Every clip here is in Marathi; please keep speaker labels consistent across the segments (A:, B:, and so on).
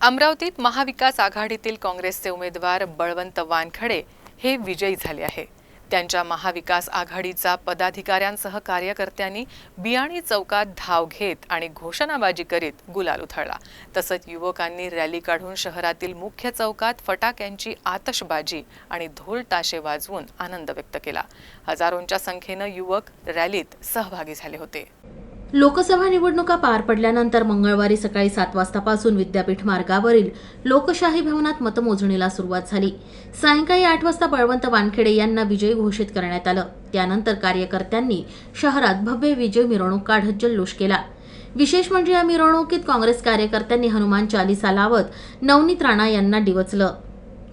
A: अमरावतीत महाविकास आघाडीतील काँग्रेसचे उमेदवार बळवंत वानखडे हे विजयी झाले आहे। त्यांच्या महाविकास आघाडीचा पदाधिकाऱ्यांसह कार्यकर्त्यांनी बियाणी चौकात धाव घेत आणि घोषणाबाजी करीत गुलाल उधळला। तसंच युवकांनी रॅली काढून शहरातील मुख्य चौकात फटाक्यांची आतषबाजी आणि ढोल ताशे वाजवून आनंद व्यक्त केला। हजारोंच्या संख्येने युवक रॅलीत सहभागी झाले होते।
B: लोकसभा निवडणुका पार पडल्यानंतर मंगळवारी सकाळी 7 वाजतापासून विद्यापीठ मार्गावरील लोकशाही भवनात मतमोजणीला सुरुवात झाली। सायंकाळी 8 वाजता बळवंत वानखेडे यांना विजयी घोषित करण्यात आलं। त्यानंतर कार्यकर्त्यांनी शहरात भव्य विजय मिरवणूक काढत जल्लोष केला। विशेष म्हणजे या मिरवणुकीत काँग्रेस कार्यकर्त्यांनी हनुमान चालीसा लावत नवनीत राणा यांना डिवचलं,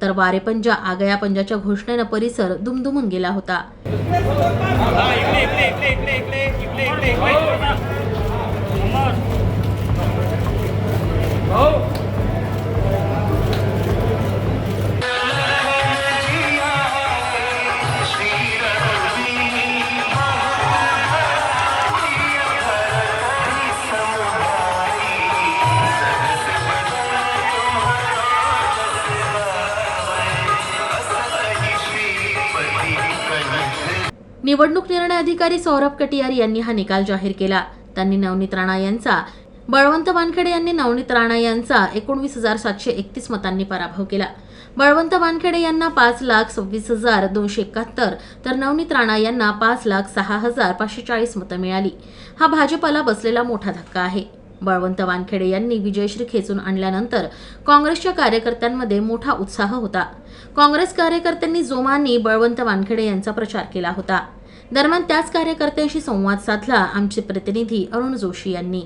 B: तर वारे पंजा आगया पंजाच्या घोषणेने परिसर दुमदुमून गेला होता। निवडणूक निर्णय अधिकारी सौरभ कटियार यांनी हा निकाल जाहीर केला। त्यांनी नवनीत राणा यांचा बळवंत वानखेडे यांनी नवनीत राणा यांचा 19,731 मतांनी पराभव केला। बळवंत वानखेडे यांना 5,26,271 तर नवनीत राणा यांना 5,06,540 मतं मिळाली। हा भाजपला बसलेला मोठा धक्का आहे। बळवंत वानखेडे यांनी विजयश्री खेचून आणल्यानंतर काँग्रेसच्या कार्यकर्त्यांमध्ये मोठा उत्साह होता। काँग्रेस कार्यकर्त्यांनी जोमाने बळवंत वानखेडे यांचा प्रचार केला होता। दरम्यान त्याच कार्यकर्त्यांशी संवाद साधला आमचे प्रतिनिधी अरुण जोशी यांनी।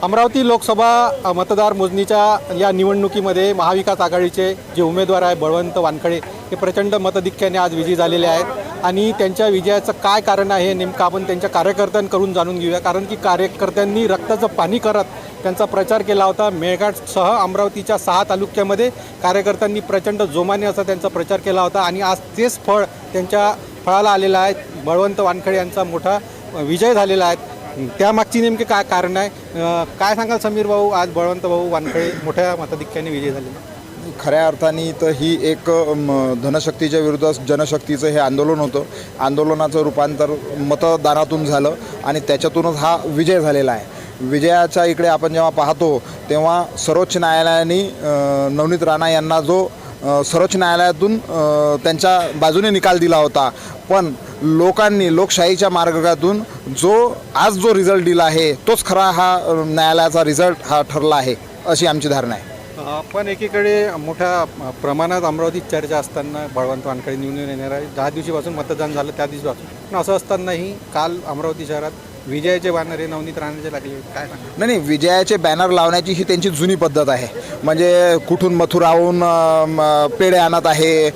C: अमरावती लोकसभा मतदार मोजणीच्या या निवडणुकीमध्ये महाविकास आघाडीचे जे उमेदवार आहे बळवंत वानखडे हे प्रचंड मतधिक्याने आज विजयी झालेले आहेत आणि त्यांच्या विजयाचं काय कारण आहे नेमकं आपण त्यांच्या कार्यकर्त्यांकडून जाणून घेऊया। कारण की कार्यकर्त्यांनी रक्ताचं पाणी करत त्यांचा प्रचार केला होता। मेळघाटसह अमरावतीच्या 6 तालुक्यामध्ये कार्यकर्त्यांनी प्रचंड जोमाने असा त्यांचा प्रचार केला होता आणि आज तेच फळ त्यांच्या फळाला आलेलं आहे। बळवंत वानखडे यांचा मोठा विजय झालेला आहे। त्यामागची नेमके काय कारण आहे, काय सांगाल समीर भाऊ? आज बळवंत भाऊ वानखडे मोठ्या मतधिक्याने विजयी झाले।
D: खऱ्या अर्थाने तर ही एक धनशक्तीच्या विरुद्ध जनशक्तीचं हे आंदोलन होतं। आंदोलनाचं रूपांतर मतदानातून झालं आणि त्याच्यातूनच हा विजय झालेला आहे। विजयाच्या इकडे आपण जेव्हा पाहतो तेव्हा सर्वोच्च न्यायालयाने नवनीत राणा यांना जो सर्वोच्च न्यायालयातून त्यांच्या बाजूने निकाल दिला होता, पण लोकांनी लोकशाहीच्या मार्गातून आज जो रिझल्ट दिला आहे तोच खरा हा न्यायालयाचा रिझल्ट हा ठरला आहे अशी आमची धारणा आहे।
C: पण एकीकडे मोठ्या प्रमाणात अमरावतीत चर्चा असताना बळवंत वानखडे निवडून येणार आहे। 10 दिवशीपासून मतदान झालं त्या दिवशीपासून, पण असं असतानाही काल अमरावती शहरात विजयाचे बॅनर हे नवनीत राणाचे लागले, काय सांगा?
D: नाही, विजयाचे बॅनर लावण्याची ही त्यांची जुनी पद्धत आहे। म्हणजे कुठून मथुराहून पेढे आणत आहे,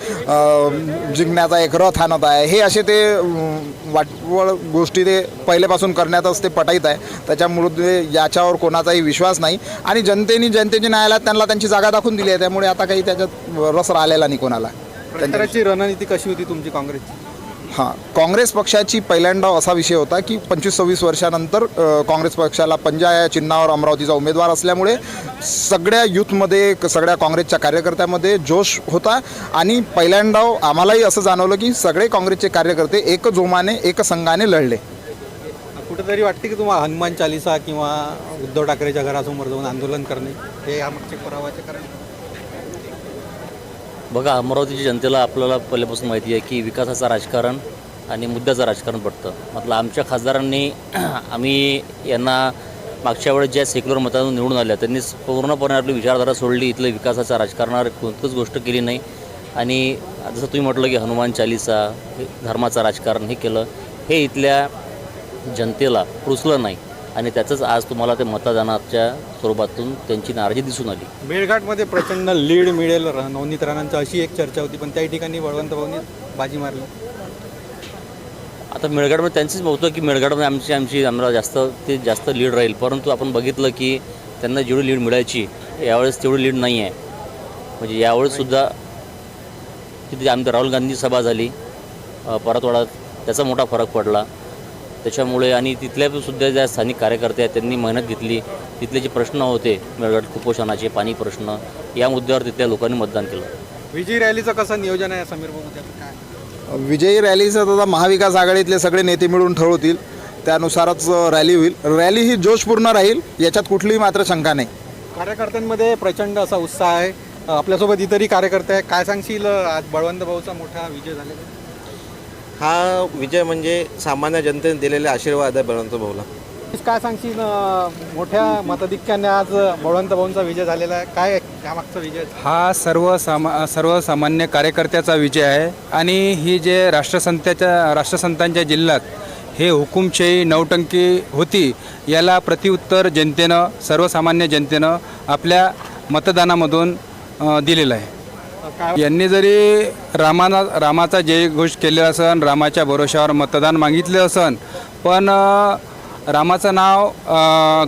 D: जिंकण्याचा एक रथ आणत आहे, हे असे ते वाटवळ गोष्टी ते पहिल्यापासून करण्यातच ते पटाईत आहे। त्याच्यामुळे याच्यावर कोणाचाही विश्वास नाही आणि जनतेच्या न्यायालयात त्यांना त्यांची जागा दाखवून दिली आहे। त्यामुळे आता काही त्याच्यात रस राहिलेला नाही कोणाला।
C: प्रचाराची रणनीती कशी होती तुमची काँग्रेसची?
D: काँग्रेस पक्षाची पहिल्यांदा असा विषय होता की 25-26 वर्षानंतर काँग्रेस पक्षाला पंजा या चिन्हावर अमरावतीचा उमेदवार असल्यामुळे सगळ्या यूथमध्ये सगळ्या काँग्रेसच्या कार्यकर्त्यामध्ये जोश होता आणि पहिल्यांदा आम्हालाही असं जाणवलं की सगळे काँग्रेसचे कार्यकर्ते एक जोमाने एक संघाने लढले।
C: कुठेतरी वाटते की तुम्हाला हनुमान चालीसा किंवा उद्धव ठाकरेच्या घरासमोर जाऊन आंदोलन करणे हे यामागचे पुरावाचे कारण?
E: बघा, अमरावतीच्या जनतेला आपल्याला पहिल्यापासून माहिती आहे की विकासाचं राजकारण आणि मुद्द्याचं राजकारण पडतं। मतलब आमच्या खासदारांनी आम्ही यांना मागच्या वेळेस ज्या सेक्युलर मतातून निवडून आल्या त्यांनी पूर्णपणे आपली विचारधारा सोडली, इथलं विकासाच्या राजकारणावर कोणतीच गोष्ट केली नाही। आणि जसं तुम्ही म्हटलं की हनुमान चालीसा हे धर्माचं राजकारण हे केलं, हे इथल्या जनतेला रुचलं नाही आणि त्याचंच आज तुम्हाला ते मतदानाच्या स्वरूपातून त्यांची नाराजी दिसून आली।
C: मेळघाटमध्ये प्रचंड लीड मिळेल नवनीत राणांची अशी एक चर्चा होती, पण त्याही ठिकाणी बळवंत भाऊंनी बाजी मारली।
E: आता मेळघाटमध्ये त्यांचीच बहुतेक की मेळघाटमध्ये आमची आम्हाला जास्त लीड राहील, परंतु आपण बघितलं की त्यांना जेवढी लीड मिळायची यावेळेस तेवढी लीड नाही आहे। म्हणजे यावेळेससुद्धा तिथे आमच्या राहुल गांधी सभा झाली परतवाडात, त्याचा मोठा फरक पडला। त्याच्यामुळे आणि तिथल्या सुद्धा ज्या स्थानिक कार्यकर्ते आहेत त्यांनी मेहनत घेतली. तिथले जे प्रश्न होते मेळघाट कुपोषणाचे, पाणी प्रश्न, या मुद्द्यावर तिथल्या लोकांनी मतदान केलं.
C: विजयी रॅलीचं कसं नियोजन आहे समीर भाऊ त्याचं काय?
D: विजयी रॅलीचं तर महाविकास आघाडीतले सगळे नेते मिळून ठरवतील, त्यानुसारच रॅली होईल. रॅली ही जोशपूर्ण राहील, याच्यात कुठलीही मात्र शंका नाही.
C: कार्यकर्त्यांमध्ये प्रचंड असा उत्साह आहे. आपल्यासोबत इतरही कार्यकर्ते आहे. काय सांगशील, आज बळवंत भाऊचा मोठा विजय झालेला आहे?
F: हा विजय म्हणजे सामान्य जनतेने दिलेले आशीर्वाद आहे बळवंत भाऊला.
C: काय सांगशील, मोठ्या मताधिक्याने आज बळवंत भाऊंचा विजय झालेला आहे, काय त्यामागचा विजय?
G: हा सर्वसामान्य कार्यकर्त्याचा विजय आहे आणि ही जे राष्ट्रसंतांच्या जिल्ह्यात हे हुकुमशाही नौटंकी होती, याला प्रत्युत्तर जनतेनं, सर्वसामान्य जनतेनं आपल्या मतदानामधून दिलेलं आहे. यांनी जरी रामाचा जयघोष केलेला असन, रामाच्या भरोशावर मतदान मागितले असन, पण रामाचं नाव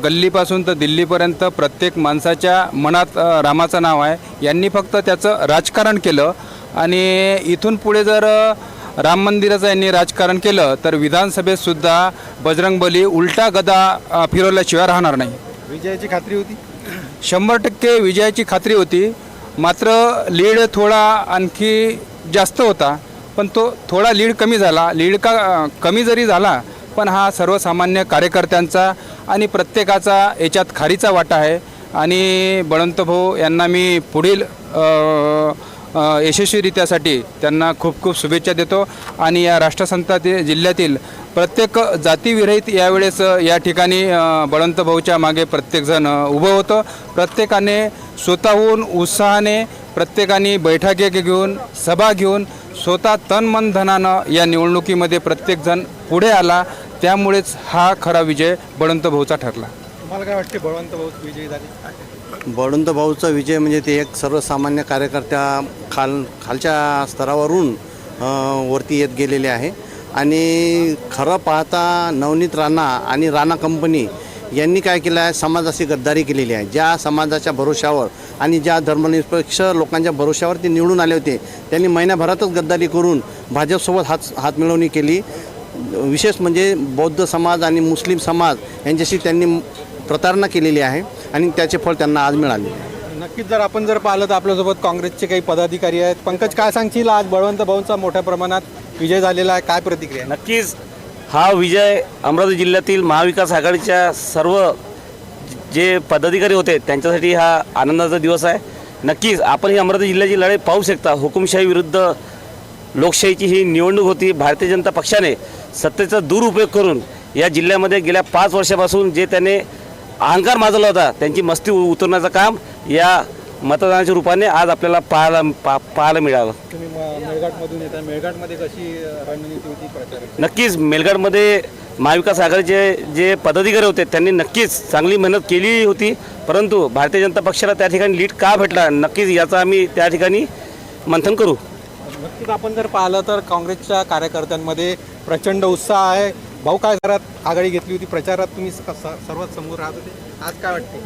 G: गल्लीपासून तर दिल्लीपर्यंत प्रत्येक माणसाच्या मनात रामाचं नाव आहे. यांनी फक्त त्याचं राजकारण केलं आणि इथून पुढे जर राम मंदिराचं यांनी राजकारण केलं तर विधानसभेतसुद्धा बजरंगबली उलटा गदा फिरवल्याशिवाय राहणार नाही.
C: विजयाची खात्री होती?
G: 100% विजयाची खात्री होती. मात्र लीड थोडा आणखी जास्त होता, पण तो थोडा लीड कमी झाला. लीड कमी जरी झाला, पण हा सर्वसामान्य कार्यकर्त्यांचा आणि प्रत्येकाचा याच्यात खारीचा वाटा आहे. आणि बळवंत भाऊ यांना मी पुढील यशस्वीरित्यासाठी त्यांना खूप खूप शुभेच्छा देतो. आणि या राष्ट्रसंत जिल्ह्यातील प्रत्येक जातीविरहित यावेळेस या ठिकाणी बळवंत भाऊच्या मागे प्रत्येकजण उभं होतं. प्रत्येकाने स्वतःहून उत्साहाने, प्रत्येकाने बैठकी घेऊन, सभा घेऊन, स्वतः तन मन धनानं या निवडणुकीमध्ये प्रत्येकजण पुढे आला. त्यामुळेच हा खरा विजय बळवंत भाऊचा ठरला.
C: तुम्हाला काय वाटते, बळवंत भाऊ विजयी झाले?
H: बळवंत भाऊचा विजय म्हणजे ते एक सर्वसामान्य कार्यकर्त्या खालच्या स्तरावरून वरती येत गेलेले आहे. आणि खरं पाहता नवनीत राणा आणि राणा कंपनी यांनी काय केलं आहे, समाजाशी गद्दारी केलेली आहे. ज्या समाजाच्या भरोशावर आणि ज्या धर्मनिरपेक्ष लोकांच्या भरोशावर ते निवडून आले होते, त्यांनी महिन्याभरातच गद्दारी करून भाजपसोबत हातमिळवणी केली. विशेष म्हणजे बौद्ध समाज आणि मुस्लिम समाज यांच्याशी त्यांनी प्रतारणा केलेली आहे आणि त्याचे फळ त्यांना आज मिळाले.
C: नक्कीच जर आपण पाहिलं तर आपल्यासोबत काँग्रेसचे काही पदाधिकारी आहेत. पंकज, काय सांगशील, आज बळवंत भाऊंचा मोठ्या प्रमाणात विजय झालेला आहे, काय प्रतिक्रिया?
F: नक्कीच हा विजय अमरावती जिल्ह्यातील महाविकास आघाडीच्या सर्व जे पदाधिकारी होते त्यांच्यासाठी हा आनंदाचा दिवस आहे. नक्कीच आपण ही अमरावती जिल्ह्याची लढाई पाहू शकता. हुकुमशाही विरुद्ध लोकशाहीची ही निवडणूक होती. भारतीय जनता पक्षाने सत्तेचा दुरुपयोग करून या जिल्ह्यामध्ये गेल्या 5 वर्षापासून जे त्याने अहंकार माजवला होता, त्यांची मस्ती उतरण्याचं काम या मतदानाच्या रूपाने आज आपल्याला पाहायला मिळालं.
C: तुम्ही मेळघाटमधून येता, मेळघाटमध्ये कशी रणनीती होती प्रचाराची?
F: नक्कीच मेळघाटमध्ये महाविकास आघाडीचे जे पदाधिकारी होते त्यांनी नक्कीच चांगली मेहनत केली होती, परंतु भारतीय जनता पक्षाला त्या ठिकाणी लीड का भेटला, नक्कीच याचा आम्ही त्या ठिकाणी मंथन करू.
C: नक्कीच आपण जर पाहिलं तर काँग्रेसच्या कार्यकर्त्यांमध्ये प्रचंड उत्साह आहे. भाऊ, काय घरात आघाडी घेतली होती, प्रचारात तुम्ही सर्वात समोर राहत होते, आज काय वाटते?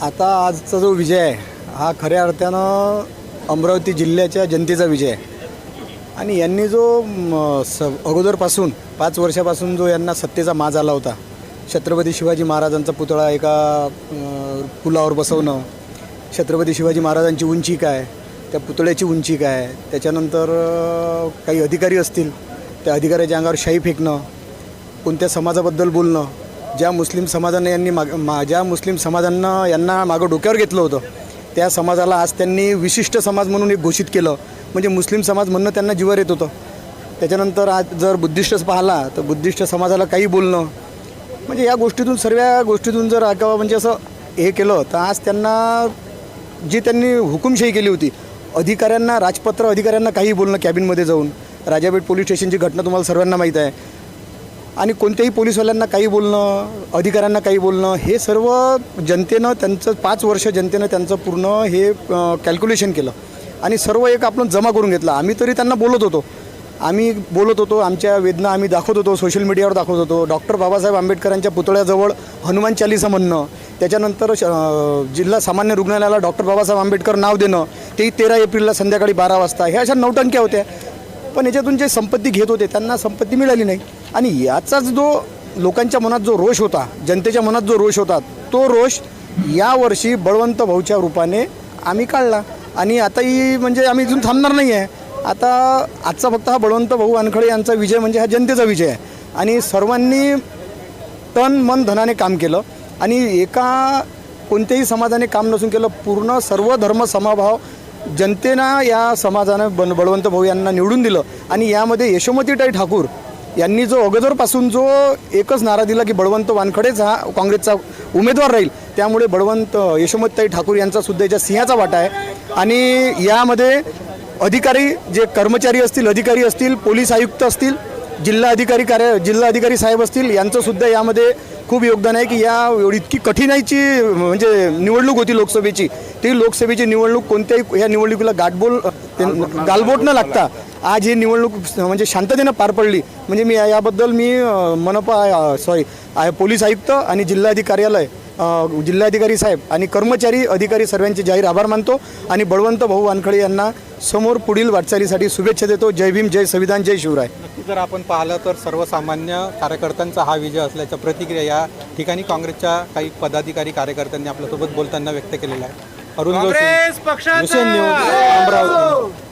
I: आता आजचा जो विजय आहे हा खऱ्या अर्थानं अमरावती जिल्ह्याच्या जनतेचा विजय आहे. आणि यांनी जो अगोदरपासून 5 वर्षापासून जो यांना सत्तेचा माज आला होता, छत्रपती शिवाजी महाराजांचा पुतळा एका पुलावर बसवणं, छत्रपती शिवाजी महाराजांची उंची काय, त्या पुतळ्याची उंची काय, त्याच्यानंतर काही अधिकारी असतील त्या अधिकाऱ्याच्या अंगावर शाई फेकणं, कोणत्या समाजाबद्दल बोलणं, ज्या मुस्लिम समाजाने यांना मागं डोक्यावर घेतलं होतं त्या समाजाला आज त्यांनी विशिष्ट समाज म्हणून एक घोषित केलं. म्हणजे मुस्लिम समाज म्हणणं त्यांना जीवावर येत होतं. त्याच्यानंतर आज जर बुद्धिस्टच पाहिला तर बुद्धिस्ट समाजाला काही बोलणं, म्हणजे या गोष्टीतून सर्व गोष्टीतून जर म्हणजे असं हे केलं तर आज त्यांना जी त्यांनी हुकुमशाही केली होती, अधिकाऱ्यांना, राजपत्र अधिकाऱ्यांना काही बोलणं, कॅबिनमध्ये जाऊन राजापेठ पोलीस स्टेशनची घटना तुम्हाला सर्वांना माहीत आहे, आणि कोणत्याही पोलीसवाल्यांना काही बोलणं, अधिकाऱ्यांना काही बोलणं, हे सर्व जनतेनं त्यांचं 5 वर्ष जनतेनं त्यांचं पूर्ण हे कॅल्क्युलेशन केलं आणि सर्व एक आपण जमा करून घेतला. आम्ही तरी त्यांना बोलत होतो, आमच्या वेदना आम्ही दाखवत होतो, सोशल मीडियावर दाखवत होतो. डॉक्टर बाबासाहेब आंबेडकरांच्या पुतळ्याजवळ हनुमान चालीसा म्हणणं, त्याच्यानंतर जिल्हा सामान्य रुग्णालयाला डॉक्टर बाबासाहेब आंबेडकर नाव देणं, तेही 13 एप्रिलला संध्याकाळी 12 वाजता, ह्या अशा नौटंक्या होत्या. पण याच्यातून जे संपत्ती घेत होते त्यांना संपत्ती मिळाली नाही. आणि याचाच जो लोकांच्या मनात जो रोष होता, जनतेच्या मनात जो रोष होता, तो रोष यावर्षी बळवंत भाऊच्या रूपाने आम्ही काढला. आणि आताही म्हणजे आम्ही इथून थांबणार नाही आहे. आता आजचा फक्त हा बळवंत भाऊ वानखडे यांचा विजय म्हणजे हा जनतेचा विजय आहे. आणि सर्वांनी तन मन धनाने काम केलं आणि एका कोणत्याही समाजाने काम नसून केलं. पूर्ण सर्व धर्म समभाव जनतेनं या समाजानं बळवंत भाऊ यांना निवडून दिलं. आणि यामध्ये यशोमतीताई ठाकूर यांनी जो अगोदरपासून जो एकच नारा दिला की बळवंत वानखडेच हा काँग्रेसचा उमेदवार राहील, त्यामुळे यशोमतीताई ठाकूर यांचा सुद्धा याच्या सिंहाचा वाटा आहे. आणि यामध्ये अधिकारी जे कर्मचारी असतील, अधिकारी असतील, पोलीस आयुक्त असतील, जिल्हाधिकारी साहेब असतील, यांचंसुद्धा यामध्ये खूप योगदान आहे. की इतकी कठीणाईची म्हणजे निवडणूक होती लोकसभेची, ती लोकसभेची निवडणूक कोणत्याही या निवडणुकीला गालबोट न लागता आज ही निवडणूक म्हणजे शांततेनं पार पडली. म्हणजे मी याबद्दल पोलीस आयुक्त आणि जिल्हाधिकारी साहेब आणि कर्मचारी अधिकारी सर्वांचे जाहीर आभार मानतो. आणि बळवंत भाऊ वानखडे यांना समोर पुढील वाटचालीसाठी शुभेच्छा देतो. जय भीम, जय संविधान, जय शिवराय.
C: नक्की जर आपण पाहिलं तर सर्वसामान्य कार्यकर्त्यांचा हा विजय असल्याच्या प्रतिक्रिया या ठिकाणी काँग्रेसच्या काही पदाधिकारी कार्यकर्त्यांनी आपल्यासोबत बोलताना व्यक्त केलेल्या आहे. अरुण जोशी, हुसेन न्यूज, अमरावती.